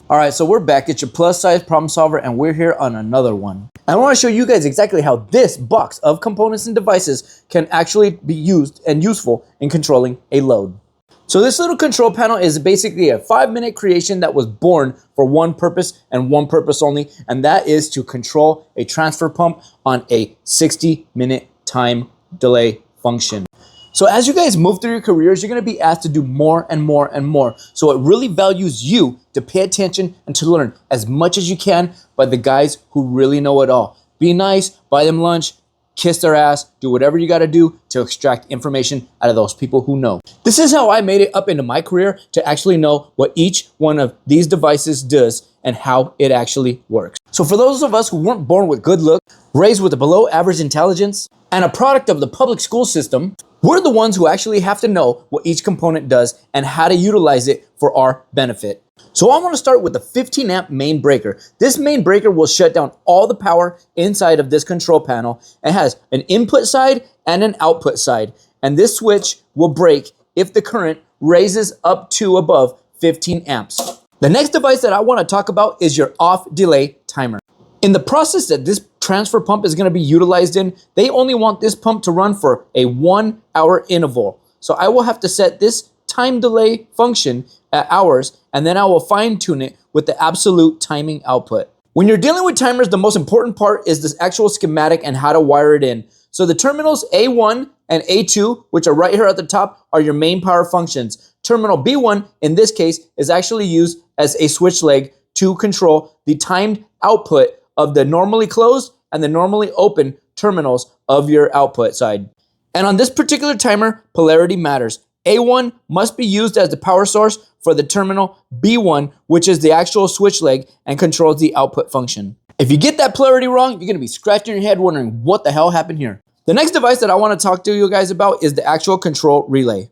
All right, so we're back. It's your plus size problem solver, and we're here on another one. I want to show you guys exactly how this box of components and devices can actually be used and useful in controlling a load. So this little control panel is basically a 5-minute creation that was born for one purpose and one purpose only, and that is to control a transfer pump on a 60-minute time delay function. So as you guys move through your careers, you're going to be asked to do more and more and more. So it really values you to pay attention and to learn as much as you can by the guys who really know it all. Be nice, buy them lunch, kiss their ass, do whatever you got to do to extract information out of those people who know. This is how I made it up into my career to actually know what each one of these devices does and how it actually works. So for those of us who weren't born with good looks, raised with a below average intelligence, and a product of the public school system, we're the ones who actually have to know what each component does and how to utilize it for our benefit. So I want to start with the 15 amp main breaker. This main breaker will shut down all the power inside of this control panel. It has an input side and an output side. And this switch will break if the current raises up to above 15 amps. The next device that I want to talk about is your off delay timer. In the process that this transfer pump is going to be utilized in, they only want this pump to run for a 1 hour interval. So I will have to set this time delay function at hours, and then I will fine tune it with the absolute timing output. When you're dealing with timers, the most important part is this actual schematic and how to wire it in. So the terminals A1 and A2, which are right here at the top, are your main power functions. Terminal B1, in this case, is actually used as a switch leg to control the timed output of the normally closed and the normally open terminals of your output side. And on this particular timer, polarity matters. A1 must be used as the power source for the terminal B1, which is the actual switch leg and controls the output function. If you get that polarity wrong, you're gonna be scratching your head wondering what the hell happened here. The next device that I wanna talk to you guys about is the actual control relay.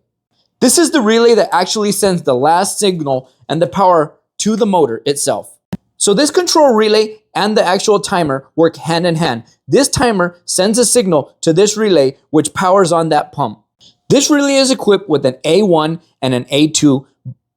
This is the relay that actually sends the last signal and the power to the motor itself. So this control relay and the actual timer work hand in hand. This timer sends a signal to this relay which powers on that pump. This relay is equipped with an A1 and an A2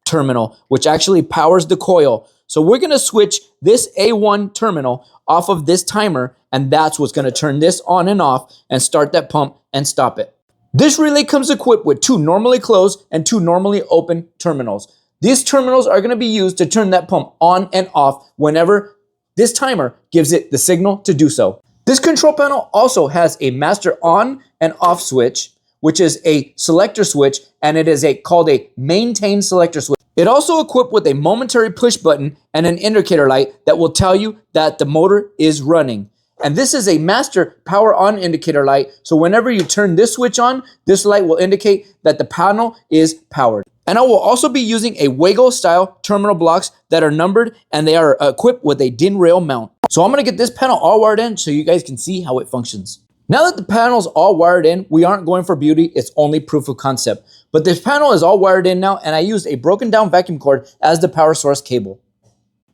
terminal, which actually powers the coil. So we're gonna switch this A1 terminal off of this timer, and that's what's gonna turn this on and off and start that pump and stop it. This relay comes equipped with 2 normally closed and 2 normally open terminals. These terminals are going to be used to turn that pump on and off whenever this timer gives it the signal to do so. This control panel also has a master on and off switch, which is a selector switch, and it is called a maintain selector switch. It also equipped with a momentary push button and an indicator light that will tell you that the motor is running. And this is a master power on indicator light, so whenever you turn this switch on, this light will indicate that the panel is powered. And I will also be using a Wago style terminal blocks that are numbered, and they are equipped with a DIN rail mount. So I'm gonna get this panel all wired in so you guys can see how it functions. Now that the panel's all wired in, we aren't going for beauty, it's only proof of concept. But this panel is all wired in now, and I used a broken down vacuum cord as the power source cable.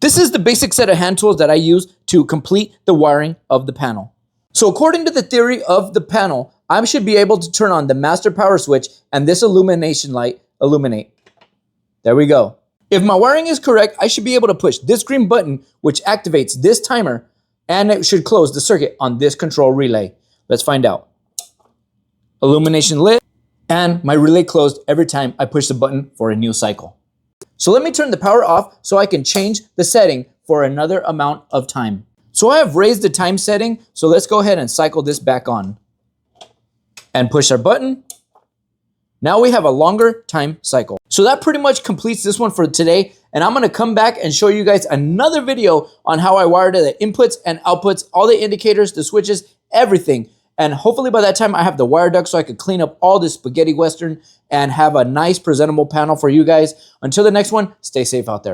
This is the basic set of hand tools that I use to complete the wiring of the panel. So according to the theory of the panel, I should be able to turn on the master power switch and this illumination light illuminate. There we go. If my wiring is correct, I should be able to push this green button, which activates this timer, and it should close the circuit on this control relay. Let's find out. Illumination lit, and my relay closed every time I push the button for a new cycle. So let me turn the power off so I can change the setting for another amount of time. So I have raised the time setting, so let's go ahead and cycle this back on. And push our button. Now we have a longer time cycle. So that pretty much completes this one for today. And I'm gonna come back and show you guys another video on how I wired the inputs and outputs, all the indicators, the switches, everything. And hopefully by that time I have the wire duct so I could clean up all this spaghetti western and have a nice presentable panel for you guys. Until the next one, stay safe out there.